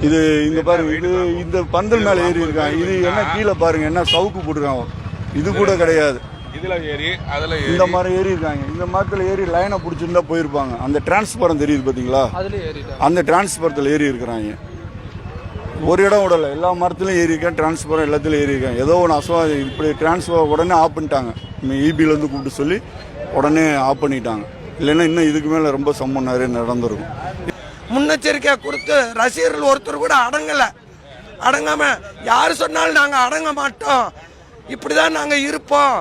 இது இங்க பாருங்க, இது இந்த பந்தல் மேல ஏறி இருக்காங்க. இது என்ன கீழே பாருங்க, என்ன சவுக்கு போட்டுருக்காங்க. இது கூட கிடையாது. இதுல ஏறி அதுல இந்த மாதிரி ஏறி இருக்காங்க. இந்த மரத்துல ஏறி லைனை பிடிச்சிருந்தா போயிருப்பாங்க. அந்த டிரான்ஸ்பரம் தெரியுது பாத்தீங்களா, அந்த டிரான்ஸ்பரத்தில் ஏறி இருக்கிறாங்க. ஒரு இடம் விடல, எல்லா மரத்துலையும் ஏறி இருக்கேன், டிரான்ஸ்பரம் எல்லாத்துலையும் ஏறி இருக்கேன். ஏதோ ஒன்று அசவா இப்படி டிரான்ஸ்பர் உடனே ஆஃப் பண்ணிட்டாங்க. இபிலேருந்து கூப்பிட்டு சொல்லி உடனே ஆஃப் பண்ணிட்டாங்க. இல்லைன்னா இன்னும் இதுக்கு மேலே ரொம்ப சம்பவம் நிறைய நடந்திருக்கும். முன்னெச்சரிக்கை கொடுத்து ரசிகர்கள் ஒருத்தர் கூட அடங்காம யார் சொன்னாலும் நாங்கள் அடங்க மாட்டோம், இப்படிதான் நாங்கள் இருப்போம்,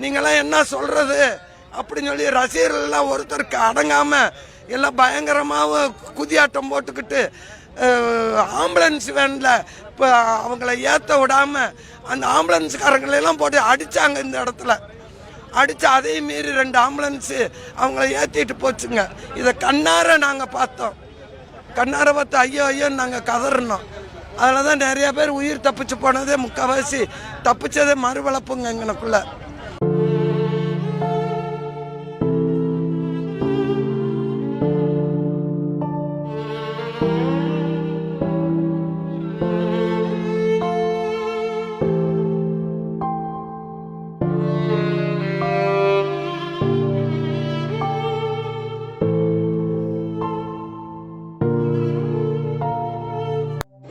நீங்களாம் என்ன சொல்றது அப்படின்னு சொல்லி ரசிகர்கள் எல்லாம் ஒருத்தருக்கு அடங்காம எல்லாம் பயங்கரமாக குதியாட்டம் போட்டுக்கிட்டு ஆம்புலன்ஸ் வேன்ல இப்போ அவங்கள ஏற்ற விடாம அந்த ஆம்புலன்ஸ்காரங்களெல்லாம் போட்டு அடிச்சாங்க. இந்த இடத்துல அடிச்சு அதையும் மீறி 2 ஆம்புலன்ஸு அவங்கள ஏற்றிட்டு போச்சுங்க. இதை கண்ணார நாங்கள் பார்த்தோம். கண்ணார பார்த்து ஐயோ ஐயோன்னு நாங்கள் கதறினோம். அதில் தான் நிறைய பேர் உயிர் தப்பிச்சு போனதே, முக்கால்வாசி தப்பிச்சதே மறுவளப்புங்க எங்களுக்குள்ள.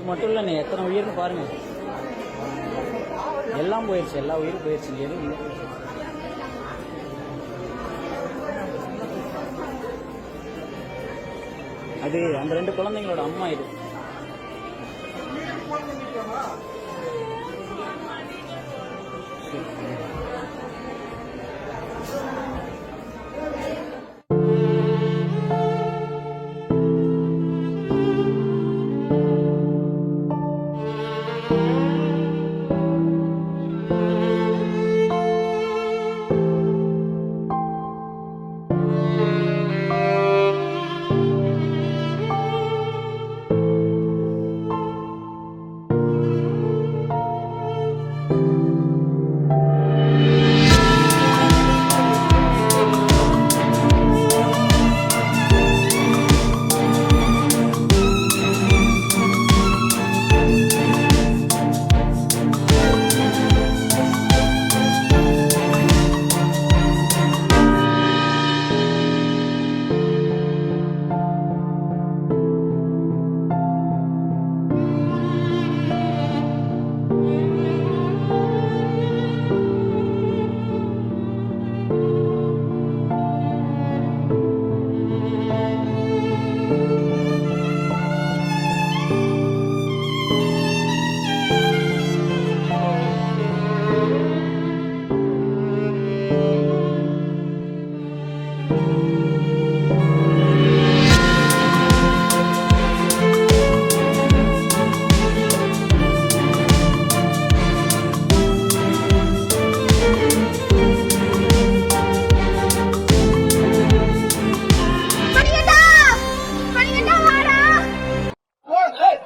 மட்டும் இல்லைண்ணே, எத்தனை உயிர்னு பாருங்க. எல்லாம் போயிடுச்சு, எல்லா உயிரும் போயிடுச்சு, எதுவும் இல்லை. அது அந்த 2 குழந்தைங்களோட அம்மா. இது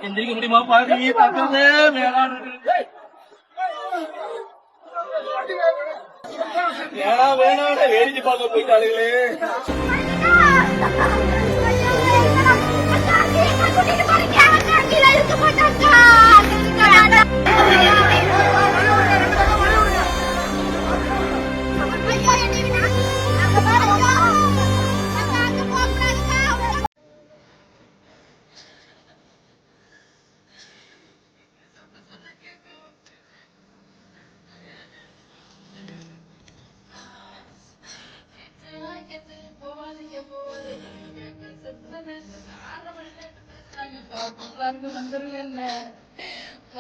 எந்திரிக்க முடியுமா பாருங்க, பக்கமே வேளாண் வேணாட வேடிக்கை பார்க்க போயிட்டாளுங்களே.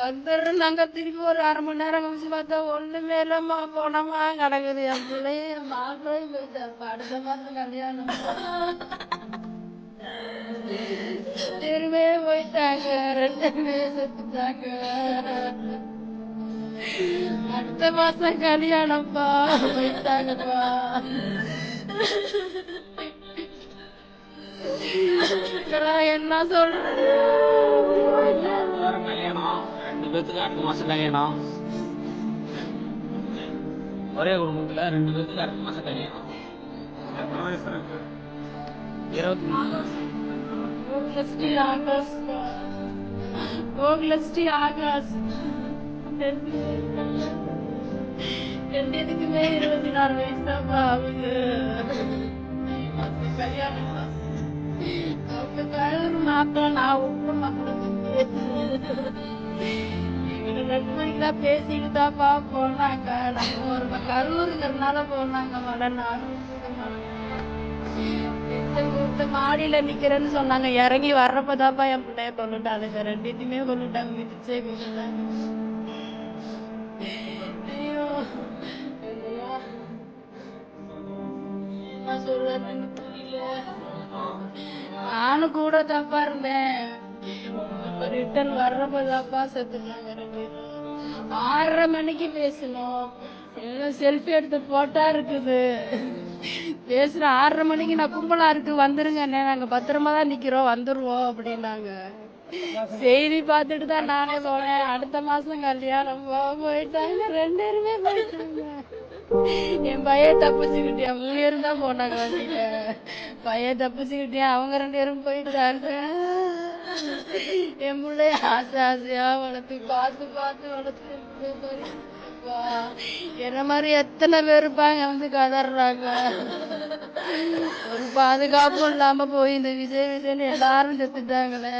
வந்துடுறோம். நாங்க திருப்பி ஒரு 1/2 மணி நேரம் கழிச்சு பார்த்தா ஒண்ணுமே இல்லம்மா, போனமா கிடக்குது. என் பிள்ளைய மாப்பிள்ளை போயிட்டாரு, அடுத்த மாசம் கல்யாணம். திரும்பி போயிட்டாங்க, 2 பேரும் செத்துட்டாங்க. அடுத்த மாசம் கல்யாணம்ப்பா, போயிட்டாங்கப்பா. என்ன சொல்றது? 2 பேத்துக்கு அடுத்த மாசம் கல்யாணம். ஒரே குடும்பத்துல 2 பேத்துக்கு அடுத்த மாசம் கல்யாணம். 24. கோகுலஸ்ரீ ஆகாஷ் ரெண்டுக்குமே 24 வயசு தான்ப்பா ஆகுது. கல்யாணம் அவங்க கலர் மாப்பிள்ள நான் உப்பு நண்பர்களா பேசிட்டு தான்ப்பா போனாங்க. நம்ம ஒரு கரூருங்கிறதுனால போனாங்க. மாடியில நிக்கிறேன்னு சொன்னாங்க. இறங்கி வர்றப்பதாப்பா என் பிள்ளைய கொண்டுட்டாங்க. ரெண்டுத்தையுமே கொண்டுட்டாங்க. மிதிச்சே கொண்டுட்டாங்க. ஐயோ என்ன சொல்றேன்னு புரியல. நானும் கூட தாப்பா இருந்தேன். ரிட்டர்ன் வர்றப்பதாப்பா செத்துட்டாங்க 6:30 மணிக்கு பேசணும். செல்ஃபி எடுத்து போட்டா இருக்குது. பேசுற 6:30 மணிக்கு நான் கும்பலா இருக்கு வந்துருங்க, நாங்க பத்திரமா தான் நிக்கிறோம் வந்துருவோம் அப்படின்னாங்க. செய்தி பார்த்துட்டு தான் நானே போனேன். அடுத்த மாசம் கல்யாணம் போயிட்டாங்க. 2 பேருமே போயிட்டாங்க. என் பையன் தப்பிச்சுக்கிட்டேன். 3 பேரும் தான் போனாங்க வண்டியில. பையன் தப்பிச்சுக்கிட்டேன். அவங்க 2 பேரும் போயிட்டாங்க. என் பிள்ளைய ஆசை ஆசையா வளர்த்து பார்த்து பார்த்து வளர்த்து என்ன மாதிரி எத்தனை பேர் இருப்பாங்க வந்து கதறாங்க. ஒரு பாதுகாப்பும் இல்லாம போய் இந்த விஜய்னு எல்லாரும் செத்துட்டாங்களே.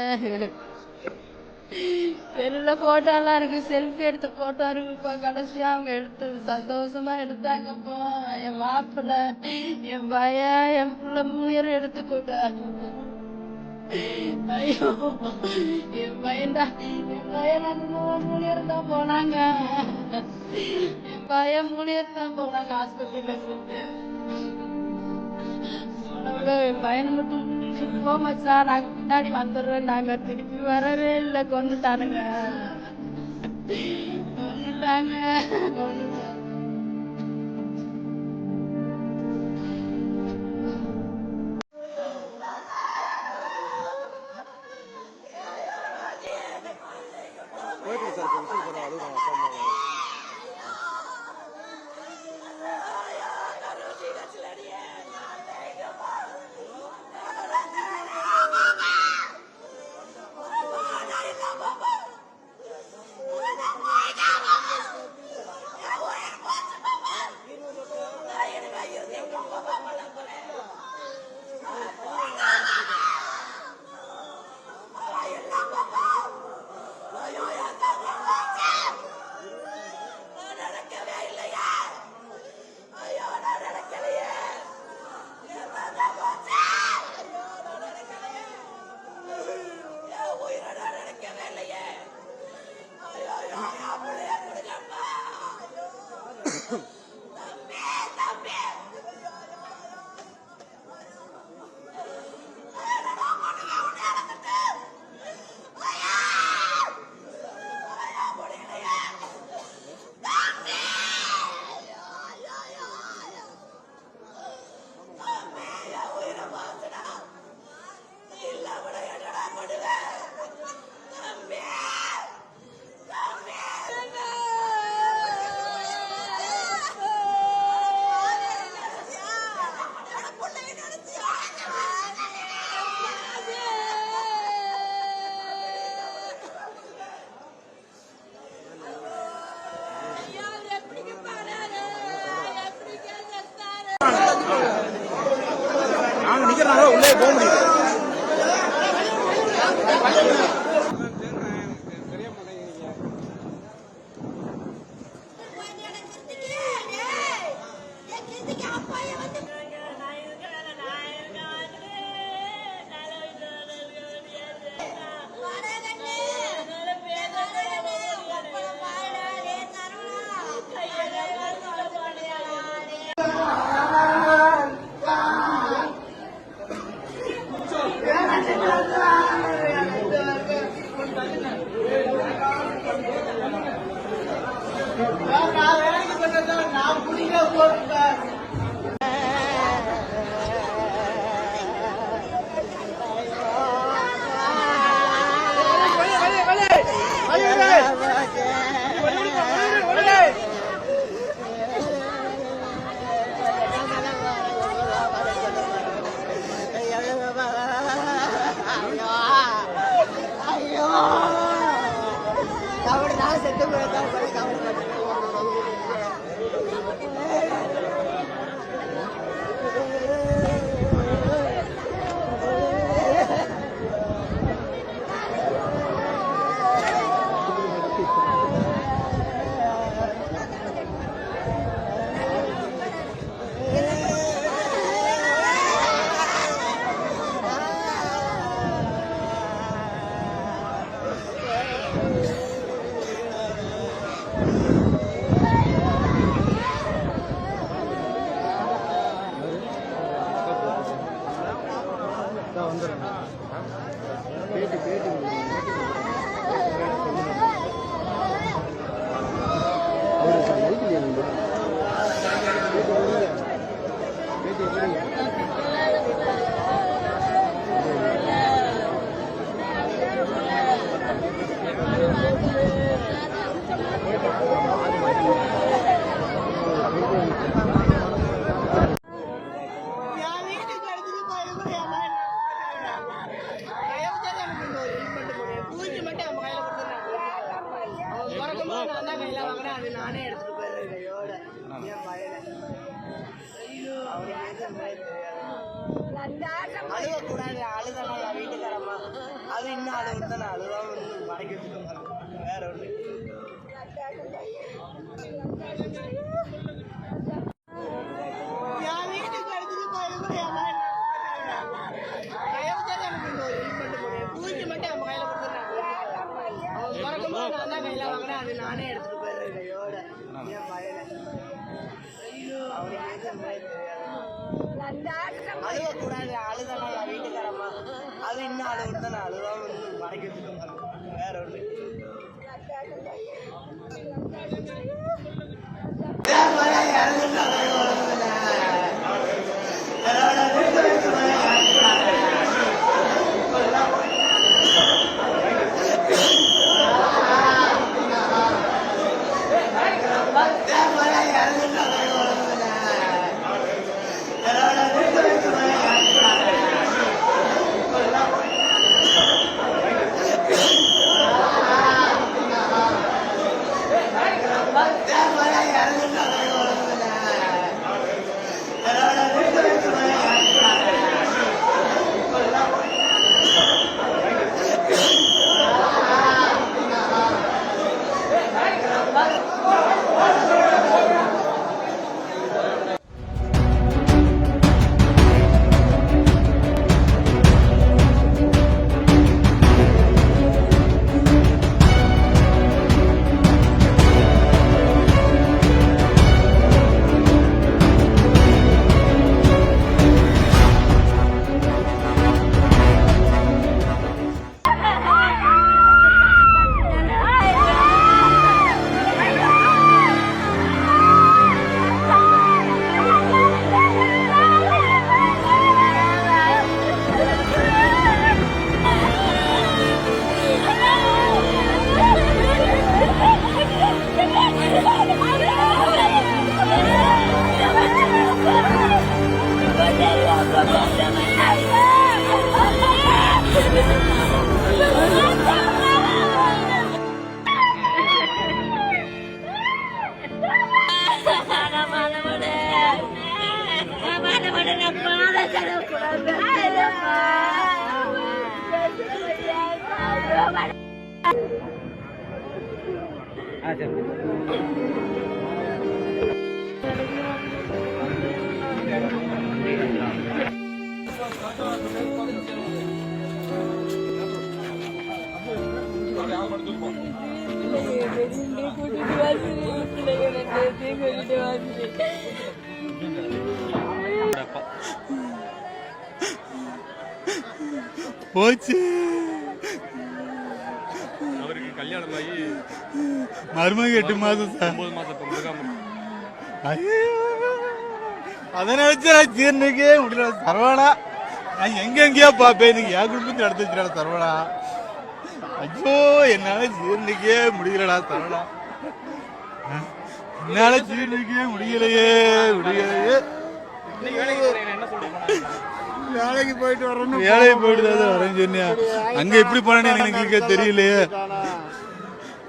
செல்லுல போட்டோலாம் இருக்கு. செல்ஃபி எடுத்த போட்டோ இருக்குப்பா. கடைசியா அவங்க எடுத்து சந்தோஷமா எடுத்தாங்கப்பா. என் மாப்பிள்ள என் பையன் என் பிள்ளை 3 பேரும் எடுத்து போட்டாங்க. ஐயோ என் பையன்டா என் பையன் 3 பேர் தான் போனாங்க. என் பையன் 3 பேர் தான் போனாங்க ஹாஸ்பிட்டல்ல இருந்து. என் பையனை மட்டும் போமச்சா நாங்க முன்னாடி வந்துடுறோம். நாங்க திருப்பி வரவே இல்லை. கொண்டுட்டானுங்க கொண்டுட்டாங்க. உள்ளே போக முடியும். நானே எடுத்துட்டு போயிடுறேன் அழுவக்கூடாது. அழுதலாம் வீட்டுக்காரம்மா அது இன்னும் அழுவு தான் அழுவாம மடக்கி வச்சுக்கோங்க. வேற ஒண்ணு என் வீட்டுக்கு எடுத்துட்டு போயிருக்கேன். பூச்சி மட்டும் என் கையில கொடுத்துருக்காங்க. நான் தான் கையில வாங்கினேன். அது நானே எடுத்துட்டு போயிடுறேன் கையோட. என் பையனை அழுவக்கூடாது. அழுதலாம் வீட்டுக்காரம்மா அது இன்னும் அழுவு தான் அழுவாம மடக்கி வச்சுக்கோங்க. வேற ஒண்ணு போச்சு. அவருக்கு கல்யாணம் ஆகி மருமக 8 மாதம் சார். 9 மாதம். ஐயோ, அதை நினைச்சு நான் ஜீர்ணிக்கவே முடியல சரவணா. நான் எங்கெங்கேயோ பார்ப்பேன். எனக்கு என் குடும்பத்தை நடத்தி வச்சுடா சரவணா. ஐயோ, என்னால ஜீர்ணிக்கவே முடியலடா சரவணா. என்னால ஜீர்ணிக்கவே முடியலையே. வேலைக்கு போயிட்டு வரணும். வேலைக்கு போயிட்டு தான் வரேன்னு சொன்னியா? அங்க எப்படி போனேன்னு எனக்கு தெரியலையே.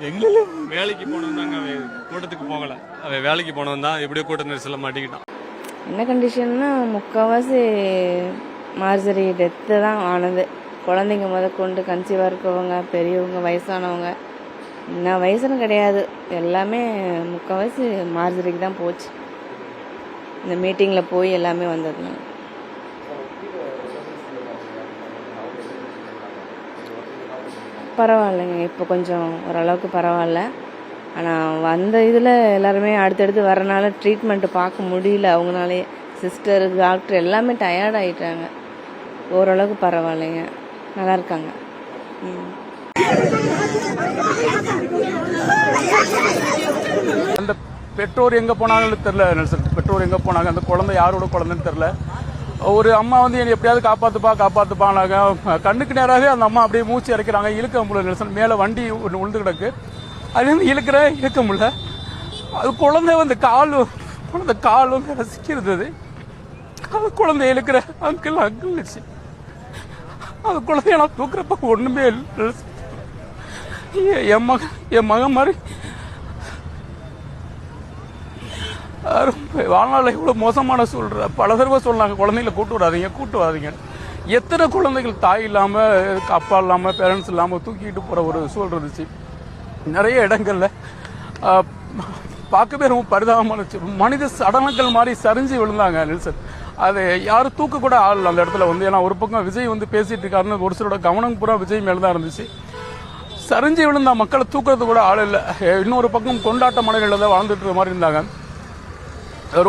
எங்களும் வேலைக்கு போனவன் தாங்க கூட்டத்துக்கு போகல. அவன் வேலைக்கு போனவன் தான் எப்படியோ கூட்ட நெரிசல மாட்டிக்கிட்டான். என்ன கண்டிஷன்னா முக்கால்வாசி மார்ஜரி டெத்து தான் ஆனது. குழந்தைங்க முதற்கொண்டு கன்சீவாக இருக்கவங்க, பெரியவங்க, வயசானவங்க, என்ன வயசுன்னு கிடையாது, எல்லாமே முக்கால்வாசி மார்ஜரிக்கு தான் போச்சு. இந்த மீட்டிங்கில் போய் எல்லாமே வந்ததுனால பரவாயில்லைங்க. இப்போ கொஞ்சம் ஓரளவுக்கு பரவாயில்ல. ஆனால் வந்த இதில் எல்லாருமே அடுத்தடுத்து வரனால ட்ரீட்மெண்ட்டு பார்க்க முடியல. அவங்களாலே சிஸ்டர், டாக்டர் எல்லாமே டயர்ட் ஆகிட்டாங்க. ஓரளவுக்கு பரவாயில்லைங்க, நல்லா இருக்காங்க. அந்த பெற்றோர் எங்கே போனாங்கன்னு தெரில நெல்சன். பெற்றோர் எங்கே போனாங்க, அந்த குழந்தை யாரோட குழந்தைன்னு தெரில. ஒரு அம்மா வந்து என்னை எப்படியாவது காப்பாற்றுப்பானாங்க. கண்ணுக்கு நேராகவே அந்த அம்மா அப்படியே மூச்சு இறக்கிறாங்க. இழுக்க முடியல நெல்சன். மேலே வண்டி ஒன்று உழுந்து கிடக்கு, அதுலேருந்து இழுக்க முடியல. அது குழந்தை வந்து கால் வந்து ரசிக்கிறது. அது குழந்தை இழுக்கிற அங்கிள் வச்சு அது குழந்தைய நான் தூக்குறப்ப ஒன்றுமே இல்லை. என் மகன் மாதிரி வாழ்நாள் இவ்வளோ மோசமான சூழ்நிலை. பல தடவை சொன்னாங்க, குழந்தைங்களை கூட்டு வராதீங்க. எத்தனை குழந்தைகள் தாய் இல்லாமல், அப்பா இல்லாமல், பேரண்ட்ஸ் இல்லாமல் தூக்கிட்டு போகிற ஒரு சூழல் இருந்துச்சு நிறைய இடங்கள்ல. பார்க்கவே ரொம்ப பரிதாபமான மனித சடலங்கள் மாதிரி சரிஞ்சு விழுந்தாங்க நெல்சன். அது யாரும் தூக்க கூட ஆள் அந்த இடத்துல வந்து. ஏன்னா ஒரு பக்கம் விஜய் வந்து பேசிட்டு இருக்காருன்னு ஒரு சிலரோட கவனம் பூரா விஜய் மேல தான் இருந்துச்சு. சரிஞ்சு விழுந்தா மக்களை தூக்குறது கூட ஆள் இல்லை. இன்னொரு பக்கம் கொண்டாட்ட மனைகளில் தான் வாழ்ந்துட்டு மாதிரி இருந்தாங்க.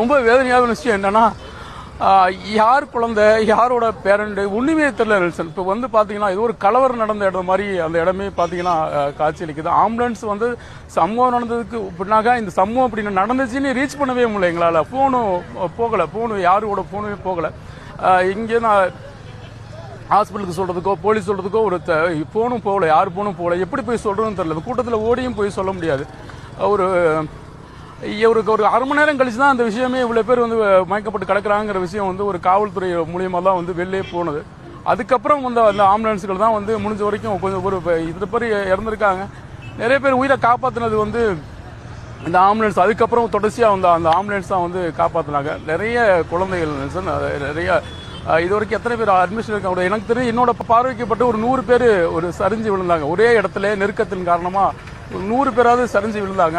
ரொம்ப வேதனையான விஷயம் என்னன்னா, யார் குழந்தை யாரோட பேரண்ட் ஒண்ணுமே தெரியல நெல்சன். இப்போ வந்து பாத்தீங்கன்னா இது ஒரு கலவரம் நடந்த இடம் மாதிரி அந்த இடமே பாத்தீங்கன்னா காட்சி அளிக்குது. ஆம்புலன்ஸ் வந்து சம்பவம் நடந்ததுக்கு பின்னாக இந்த சம்பவம் அப்படி நடந்துச்சுன்னு ரீச் பண்ணவே முடியல எங்களால். ஃபோனு யாரோட ஃபோனுமே போகல. இங்கே நான் ஹாஸ்பிட்டலுக்கு சொல்றதுக்கோ போலீஸ் சொல்றதுக்கோ ஒரு ஃபோனும் போகல, யார் ஃபோனும் போகல. எப்படி போய் சொல்றதுன்னு தெரியல. கூட்டத்தில் ஓடியும் போய் சொல்ல முடியாது. ஒரு அரை மணி நேரம் கழிச்சு தான் அந்த விஷயமே இவ்வளோ பேர் வந்து மயக்கப்பட்டு கிடக்குறாங்கிற விஷயம் வந்து ஒரு காவல்துறை மூலியமாக தான் வந்து வெளிலே போனது. அதுக்கப்புறம் வந்து அந்த ஆம்புலன்ஸுகள் தான் வந்து முடிஞ்ச வரைக்கும் கொஞ்சம் ஒரு இது பேர் இறந்துருக்காங்க. நிறைய பேர் உயிரை காப்பாற்றினது வந்து இந்த ஆம்புலன்ஸ். அதுக்கப்புறம் தொடர்ச்சியாக வந்து அந்த ஆம்புலன்ஸ் தான் வந்து காப்பாற்றினாங்க. நிறைய குழந்தைகள் நிறைய இது வரைக்கும் எத்தனை பேர் அட்மிஷன் இருக்காங்க எனக்கு தெரியும். என்னோட பார்வைக்கப்பட்டு ஒரு 100 பேர் ஒரு சரிஞ்சு விழுந்தாங்க. ஒரே இடத்துல நெருக்கத்தின் காரணமா 100 பேராவது சரிஞ்சு விழுந்தாங்க.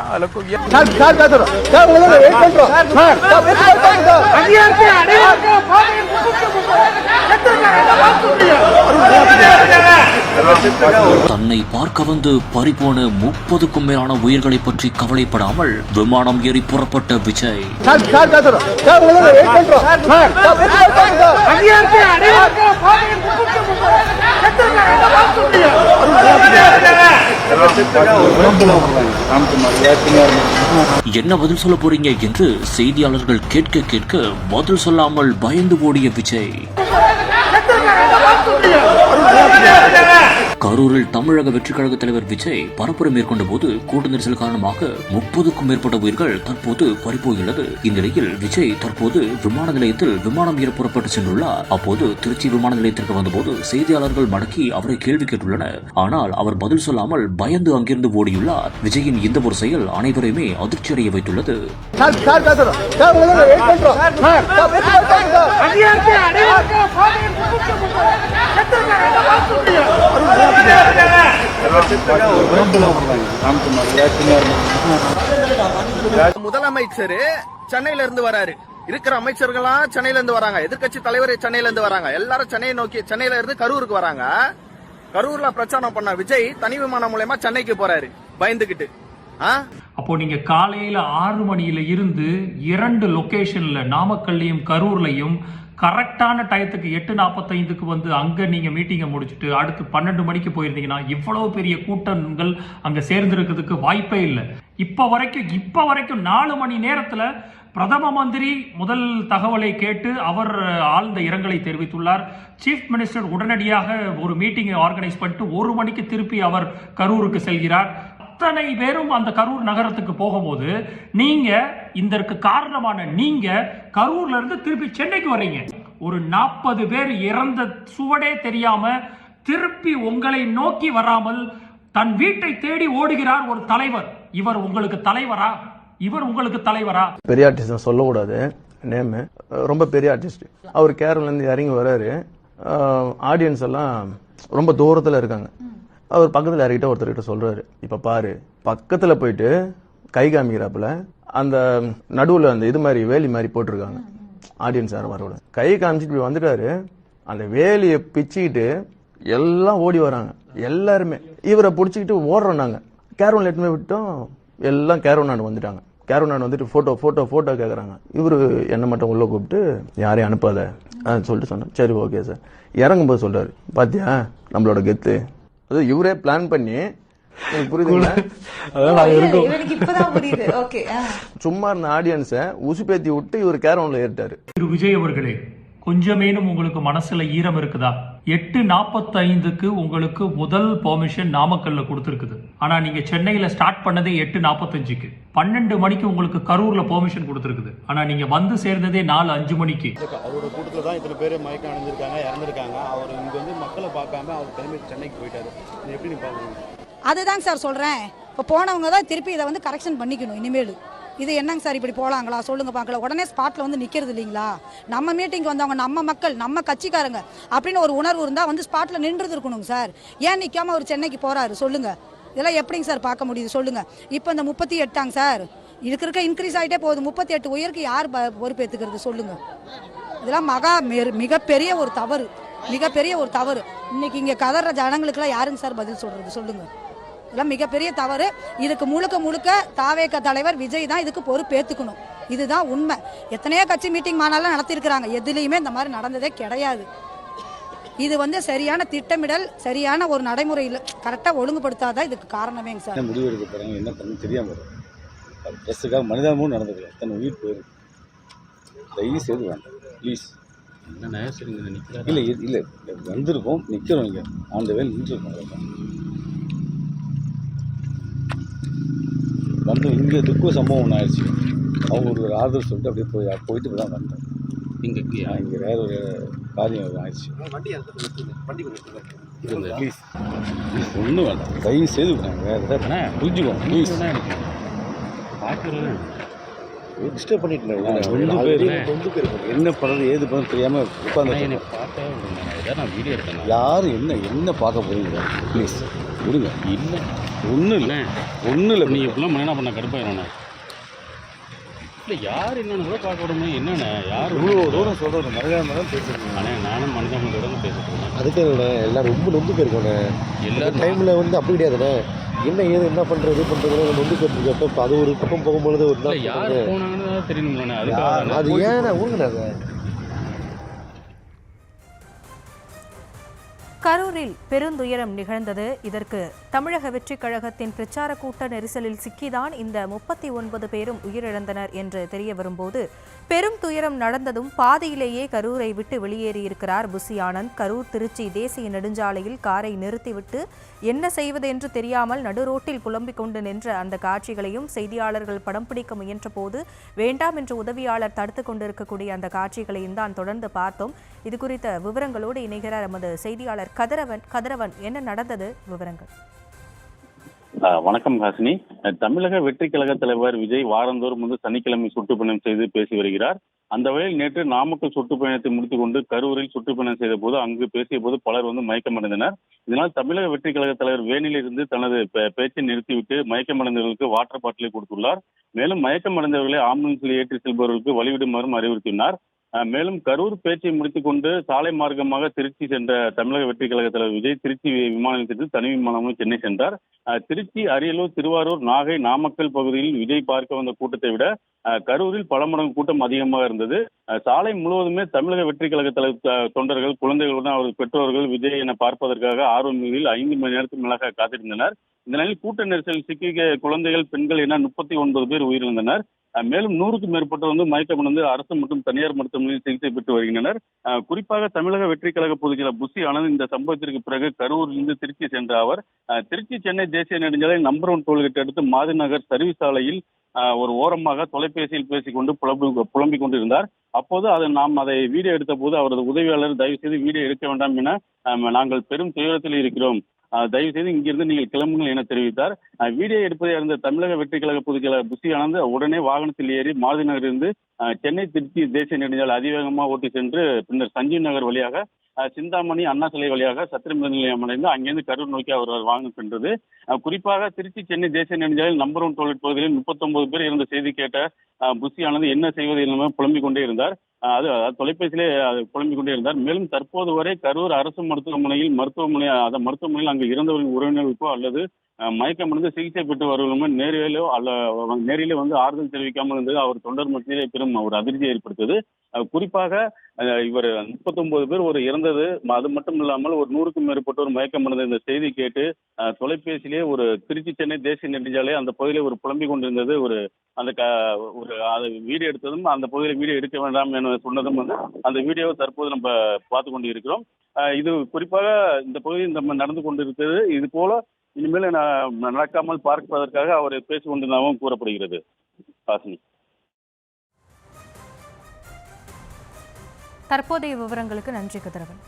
தன்னை பார்க்க வந்து பறிபோன 30க்கும் மேலான உயிர்களை பற்றி கவலைப்படாமல் விமானம் ஏறி புறப்பட்ட விஜய். என்ன பதில் சொல்ல போறீங்க என்று செய்தியாளர்கள் கேட்க பதில் சொல்லாமல் பயந்து ஓடிய விஜய். கரூரில் தமிழக வெற்றி கழக தலைவர் விஜய் பரப்புரை மேற்கொண்ட போது கூட்ட நெரிசல் காரணமாக 30க்கும் மேற்பட்ட உயிர்கள் தற்போது பறிபோயுள்ளது. இந்நிலையில் விஜய் தற்போது விமான நிலையத்தில் விமானம் ஏற புறப்பட்டு சென்றுள்ளார். அப்போது திருச்சி விமான நிலையத்திற்கு வந்தபோது செய்தியாளர்கள் மடக்கி அவரை கேள்வி கேட்டுள்ளனர். ஆனால் அவர் பதில் சொல்லாமல் பயந்து அங்கிருந்து ஓடியுள்ளார். விஜயின் இந்த ஒரு செயல் அனைவரையுமே அதிர்ச்சியடைய வைத்துள்ளது. முதலமைச்சர் சென்னையில இருந்து வராரு. இருக்கிற அமைச்சர்கள்லாம் சென்னையில இருந்து வராங்க. எதிர்கட்சி தலைவர் சென்னையில இருந்து வராங்க. எல்லாரும் சென்னையை நோக்கி சென்னையில இருந்து கரூருக்கு வராங்க. கரூர்ல பிரச்சாரம் பண்ண விஜய் தனி விமானம் மூலமா சென்னைக்கு போறாரு பயந்துகிட்டு. அப்போ நீங்க காலையில 6 மணியில இருந்து 2 லொகேஷன்ல நாமக்கல்லையும் கரூர்லையும் கரெக்டான டயத்துக்கு 8:45க்கு வந்து அங்க நீங்க மீட்டிங்கை முடிச்சுட்டு அடுத்து 12 மணிக்கு போயிருந்தீங்கன்னா இவ்வளவு பெரிய கூட்டங்கள் அங்க சேர்ந்திருக்கிறதுக்கு வாய்ப்பே இல்லை. இப்ப வரைக்கும் 4 மணி நேரத்துல பிரதம மந்திரி முதல் தகவலை கேட்டு அவர் ஆழ்ந்த இரங்கலை தெரிவித்துள்ளார். சீஃப் மினிஸ்டர் உடனடியாக ஒரு மீட்டிங்கை ஆர்கனைஸ் பண்ணிட்டு 1 மணிக்கு திருப்பி அவர் கரூருக்கு செல்கிறார். அத்தனை பேரும் அந்த கரூர் நகரத்துக்கு போகும்போது நீங்க இதற்கு காரணமான நீங்க கரூர்ல இருந்து திருப்பி சென்னைக்கு வர்றீங்க. ஒரு 40 பேர் இறந்த சுவடே தெரியாம திருப்பி உங்களை நோக்கி வராமல் தன் வீட்டை தேடி ஓடுகிறார் ஒரு தலைவர். இவர் உங்களுக்கு தலைவரா? பெரிய ஆர்டிஸ்ட் சொல்லக்கூடாது நேம். ரொம்ப பெரிய ஆர்டிஸ்ட். அவர் கேரளா இருந்து இறங்கி வராரு. ஆடியன்ஸ் எல்லாம் ரொம்ப தூரத்துல இருக்காங்க. அவர் பக்கத்துல யார்கிட்ட ஒருத்தர்கிட்ட சொல்றாரு, இப்ப பாரு, பக்கத்துல போயிட்டு கை காமிக்கிறாப்புல அந்த நடுவுல அந்த இது மாதிரி வேலி மாதிரி போட்டிருக்காங்க. ஆடியன்ஸ் யாரும் வரவில்லை. கை காமிச்சிட்டு இப்படி வந்துட்டாரு. அந்த வேலியை பிச்சுக்கிட்டு எல்லாம் ஓடி வராங்க. எல்லாருமே இவரை பிடிச்சிக்கிட்டு ஓடுறோம். நாங்க கேரவன் எட்டுமே விட்டோம். எல்லாம் கேரவன் வந்துட்டாங்க. கேரவன் வந்துட்டு போட்டோ கேக்குறாங்க. இவரு என்ன மட்டும் உள்ள கூப்பிட்டு யாரையும் அனுப்பாத, சொல்லிட்டு சொன்னேன். சரி ஓகே சார். இறங்கும்போது சொல்றாரு, பாத்தியா நம்மளோட கெத்து, அது இவரே பிளான் பண்ணி, புரியுதுங்களா, சும்மா இருந்த ஆடியன்ஸை உசுப்பேத்தி விட்டு இவர் கேரவன்ல ஏறிட்டாரு. விஜய் அவர்களே, கொஞ்சமேனும் உங்களுக்கு மனசுல ஈரம் இருக்குதா? 8:45க்கு உங்களுக்கு முதல் பெர்மிஷன் நாமக்கல்ல கொடுத்துருக்குது. ஆனா நீங்க சென்னையில ஸ்டார்ட் பண்ணதே 8:45க்கு. 12 மணிக்கு உங்களுக்கு கரூர்ல பெர்மிஷன் கொடுத்துருக்குது. ஆனா நீங்க வந்து சேர்ந்ததே 4-5 மணிக்கு. அவரோட கூட்டத்துல தான் இத்தனை பேர் மயக்கம் அடைஞ்சிருக்காங்க, இறந்துருக்காங்க. அவர் இங்க வந்து மக்களை பார்க்காம அவர் கிளம்பி சென்னைக்கு போயிட்டாரு. இது எப்படி நீ பாக்குறீங்க? அதுதாங்க சார் சொல்றேன். இப்போ போனவங்க தான் திருப்பி இதை வந்து கரெக்ஷன் பண்ணிக்கணும். இனிமேல் இது என்னங்க சார் இப்படி போகலாங்களா சொல்லுங்க பார்க்கலாம். உடனே ஸ்பாட்டில் வந்து நிற்கிறது இல்லைங்களா? நம்ம மீட்டிங் வந்தவங்க நம்ம மக்கள் நம்ம கட்சிக்காரங்க அப்படின்னு ஒரு உணர்வு இருந்தால் வந்து ஸ்பாட்டில் நின்றுது இருக்கணுங்க சார். ஏன் நிற்காம அவர் சென்னைக்கு போகிறாரு சொல்லுங்க? இதெல்லாம் எப்படிங்க சார் பார்க்க முடியுது சொல்லுங்க? இப்போ இந்த 38 சார் இருக்க இன்க்ரீஸ் ஆகிட்டே போகுது. 38 உயருக்கு யார் பொறுப்பேற்றுக்கிறது சொல்லுங்க? இதெல்லாம் மிகப்பெரிய ஒரு தவறு, மிகப்பெரிய ஒரு தவறு. இன்னைக்கு இங்கே கதற ஜனங்களுக்கெல்லாம் யாருங்க சார் பதில் சொல்றது சொல்லுங்க? இதெல்லாம் மிகப்பெரிய தவறு. இதுக்கு முழுக்க தாவேக தலைவர் விஜய் தான் இதுக்கு பொறுப்பேற்றுக்கணும். இதுதான் உண்மை. எத்தனையோ கட்சி மீட்டிங் மாநாளெல்லாம் நடத்திருக்கிறாங்க, எதுலேயுமே இந்த மாதிரி நடந்ததே கிடையாது. இது வந்து சரியான திட்டமிடல், சரியான ஒரு நடைமுறையில் கரெக்டாக ஒழுங்குபடுத்தாதான் இதுக்கு காரணமேங்க சார். முடிவு எடுக்க போறாங்க, என்ன பண்ணு தெரியாம ட்ரெஸ்ஸுக்காக மனிதாமும் நடந்துருக்கு. எத்தனை உயிர் போயிருக்கு. தயவு செய்து வேண்டாம் ப்ளீஸ். இல்லை இல்லை வந்திருக்கோம், நிற்கிறோம், இங்கே ஆன் த வேல் நின்றுருக்கோம். வந்து இங்கே துக்க சம்பவம் ஒன்று ஆயிடுச்சு. அவங்க ஒரு ஆறுதல் சொல்லிட்டு அப்படியே போயிட்டு இப்போ தான் வந்தேன். இங்கே வேற ஒரு காரியம் ஆயிடுச்சு. ப்ளீஸ் ஒன்றும் வேண்டாம், தயவு செய்து வேறு புரிஞ்சுக்கோங்க ப்ளீஸ். டிஸ்டர்ப் பண்ணிட்டு என்ன பண்ணுறது ஏது பண்ண தெரியாமல் உட்காந்து யாரும் என்ன பார்க்க போறீங்க ப்ளீஸ் விடுங்க. இல்லை ஒன்றும் இல்லை நீங்கள் இப்படிலாம் என்ன பண்ண கடுப்பாயிரோண்ணே. இல்லை யார் என்னென்னு கூட பார்க்க விடணும். என்னென்ன யார் இவ்வளோ தூரம் சொல்கிறோம் மனிதாம தான் பேசுகிறேன். ஆனால் நானும் மனிதாமத்தோட தான் பேசுகிறேன். அதுக்கு எல்லாம் ரொம்ப நொந்து போயிருக்கோண்ணே. எல்லா டைமில் வந்து அப்படி கிடையாதுண்ணே. என்ன என்ன பண்ணுறது நொந்து போயிருக்கப்போ இப்போ அது ஒரு பக்கம் போகும்பொழுது ஒரு நாள் யார் போனாங்கன்னு தெரியணும்ண்ணே. அது ஏன்னா ஊருங்கண்ணே. அதை கரூரில் பெருந்துயரம் நிகழ்ந்தது. இதற்கு தமிழக வெற்றிக் கழகத்தின் பிரச்சார கூட்ட நெரிசலில் சிக்கிதான் இந்த 39 பேரும் உயிரிழந்தனர் என்று தெரிய வரும்போது, பெரும் துயரம் நடந்ததும் பாதியிலேயே கரூரை விட்டு வெளியேறியிருக்கிறார் புசி ஆனந்த். கரூர் திருச்சி தேசிய நெடுஞ்சாலையில் காரை நிறுத்திவிட்டு என்ன செய்வது என்று தெரியாமல் நடுரோட்டில் புலம்பிக் கொண்டு நின்ற அந்த காட்சிகளையும் செய்தியாளர்கள் படம் பிடிக்க முயன்ற போது வேண்டாம் என்று உதவியாளர் தடுத்துக் கொண்டிருக்கக்கூடிய அந்த காட்சிகளையும் தான் தொடர்ந்து பார்த்தோம். இது குறித்த விவரங்களோடு இணைகிறார் எமது செய்தியாளர் கதிரவன். என்ன நடந்தது விவரங்கள்? வணக்கம் ஹாசினி. தமிழக வெற்றி கழக தலைவர் விஜய் வாரந்தோறும் சனிக்கிழமை சுற்றுப்பயணம் செய்து பேசி வருகிறார். அந்த வகையில் நேற்று நாமக்கல் சுற்றுப்பயணத்தை முடித்துக் கொண்டு கரூரில் சுற்றுப்பயணம் செய்த போது அங்கு பேசிய போது பலர் மயக்கமடைந்தனர். இதனால் தமிழக வெற்றி கழக தலைவர் வேனிலிருந்து தனது பேச்சை நிறுத்திவிட்டு மயக்கமடைந்தவர்களுக்கு வாட்டர் பாட்டிலை கொடுத்துள்ளார். மேலும் மயக்கமடைந்தவர்களை ஆம்புலன்ஸில் ஏற்றி செல்பவர்களுக்கு வழிவிடுமாறும் அறிவுறுத்தினார். மேலும் கரூர் பேச்சை முடித்துக் கொண்டு சாலை மார்க்கமாக திருச்சி சென்ற தமிழக வெற்றி கழக தலைவர் விஜய் திருச்சி விமான நிலையத்தில் தனி விமானமும் சென்னை சென்றார். திருச்சி, அரியலூர், திருவாரூர், நாகை, நாமக்கல் பகுதியில் விஜய் பார்க்க வந்த கூட்டத்தை விட கரூரில் பல மடங்கு கூட்டம் அதிகமாக இருந்தது. சாலை முழுவதுமே தமிழக வெற்றி கழக தலைவர் தொண்டர்கள், குழந்தைகளுடன் அவர்கள் பெற்றோர்கள் விஜய் என பார்ப்பதற்காக ஆர்வம் மிகுதியில் 5 மணி நேரத்துக்கு மேலாக காத்திருந்தனர். இந்த நிலையில் கூட்ட நெரிசலில் சிக்கிய குழந்தைகள், பெண்கள் என 39 பேர் உயிரிழந்தனர். மேலும் 100க்கும் மேற்பட்டோர் மயக்கமடைந்து அரசு மற்றும் தனியார் மருத்துவமனையில் சிகிச்சை பெற்று வருகின்றனர். குறிப்பாக தமிழக வெற்றி கழக பொதுச்செயலாளர் புசி ஆனந்த் இந்த சம்பவத்திற்கு பிறகு கரூரிலிருந்து திருச்சி சென்ற அவர் திருச்சி சென்னை தேசிய நெடுஞ்சாலை நம்பர் 1 டோல்கேட் அடுத்து மாதிநகர் சர்வீஸ் சாலையில் ஒரு ஓரமாக தொலைபேசியில் பேசிக்கொண்டு புலம்பிக் கொண்டிருந்தார். அப்போது அதை வீடியோ எடுத்த போது அவரது உதவியாளர் தயவு செய்து வீடியோ எடுக்க வேண்டாம் என, நாங்கள் பெரும் துயரத்தில் இருக்கிறோம், தயவு செய்து இங்கிருந்து நீங்கள் கிளம்புங்கள் என தெரிவித்தார். வீடியோ எடுப்பதை அறிந்த தமிழக வெற்றி கழக பொதுச்செயலாளர் புசி ஆனந்த் உடனே வாகனத்தில் ஏறி மாதிநகரிலிருந்து சென்னை திருச்சி தேசிய நெடுஞ்சாலை அதிவேகமாக ஓட்டி சென்று பின்னர் சஞ்சீவ் நகர் வழியாக சிந்தாமணி அண்ணா சிலை வழியாக சத்திரமித நிலையம் அடைந்து அங்கிருந்து கரூர் நோக்கி அவர் வாகனம் சென்றது. குறிப்பாக திருச்சி சென்னை தேசிய நெடுஞ்சாலையில் நம்பர் 1 டோல்கேட் பகுதியில் 39 பேர் இருந்த செய்தி கேட்ட புசி ஆனந்த் என்ன செய்வது இல்லாமல் புலம்பிக் கொண்டே இருந்தார். தொலைபேசியிலே புலம்பிக் கொண்டே இருந்தார். மேலும் தற்போது வரை கரூர் அரசு மருத்துவமனையில் அங்கு இறந்தவர்களின் உறவினர்களுக்கோ அல்லது மயக்கமடைந்து சிகிச்சை பெற்று வருவதும் நேரிலே வந்து ஆறுதல் தெரிவிக்காமல் இருந்தது அவர் தொண்டர் மத்தியிலே பெரும் ஒரு அதிர்ச்சியை ஏற்படுத்தது. குறிப்பாக இவர் 39 பேர் ஒரு இறந்தது, அது மட்டும் இல்லாமல் ஒரு 100க்கும் மேற்பட்டோர் மயக்கமடைந்த இந்த செய்தி கேட்டு தொலைபேசியிலே ஒரு திருச்சி சென்னை தேசிய நெடுஞ்சாலை அந்த பகுதியிலே ஒரு புலம்பிக் கொண்டிருந்தது. ஒரு வீடியோ எடுத்ததும் அந்த பகுதியில் வீடியோ எடுக்க வேண்டாம் என சொன்னதும் வந்து அந்த வீடியோவை தற்போது நம்ம பார்த்து கொண்டு இருக்கிறோம். இது குறிப்பாக இந்த பகுதியில் நம்ம நடந்து கொண்டிருக்கிறது. இது போல இனிமேல் நடக்காமல் பார்ப்பதற்காக அவர் பேசிக் கொண்டிருந்தாகவும் கூறப்படுகிறது. ஹாசினி, தற்போதைய விவரங்களுக்கு நன்றி கதிரவன்.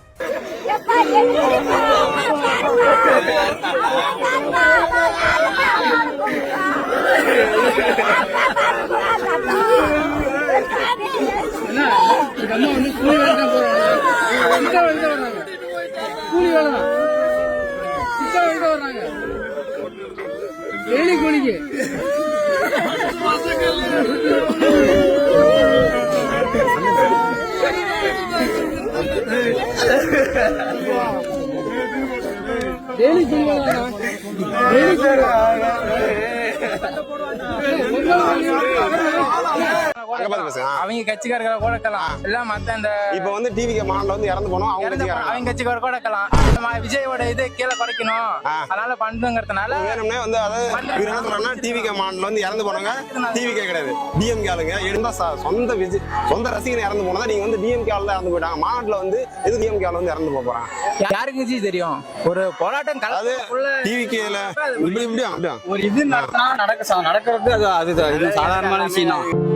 அவங்க கட்சிக்காரர்களை கூட இருக்கலாம், இல்ல மத்த இந்த இப்ப வந்து டிவிக்கு மாநில வந்து இறந்து போனோம், அவங்க கட்சிக்கார கூட இருக்கலாம். விஜயோட இது கீழே குறைக்கணும், அதனால பண்ணுங்கிறதுனால வேணும்னே வந்து அதாவது என்ன சொல்றாங்கன்னா டிவிக்கு மாநில வந்து இறந்து போனாங்க, டிவிக்கே கிடையாது டிஎம்கே ஆளுங்க இருந்தா சொந்த ரசிகர் இறந்து போனதா நீங்க வந்து டிஎம்கே ஆளு தான் இறந்து போயிட்டாங்க. மாநாட்டுல வந்து எது டிஎம்கே ஆளு வந்து இறந்து போறாங்க, யாருக்கு தெரியும்? ஒரு போராட்டம் கலந்து டிவிக்கேல இப்படி ஒரு இது நடக்கிறது அது சாதாரணமான விஷயம் தான்.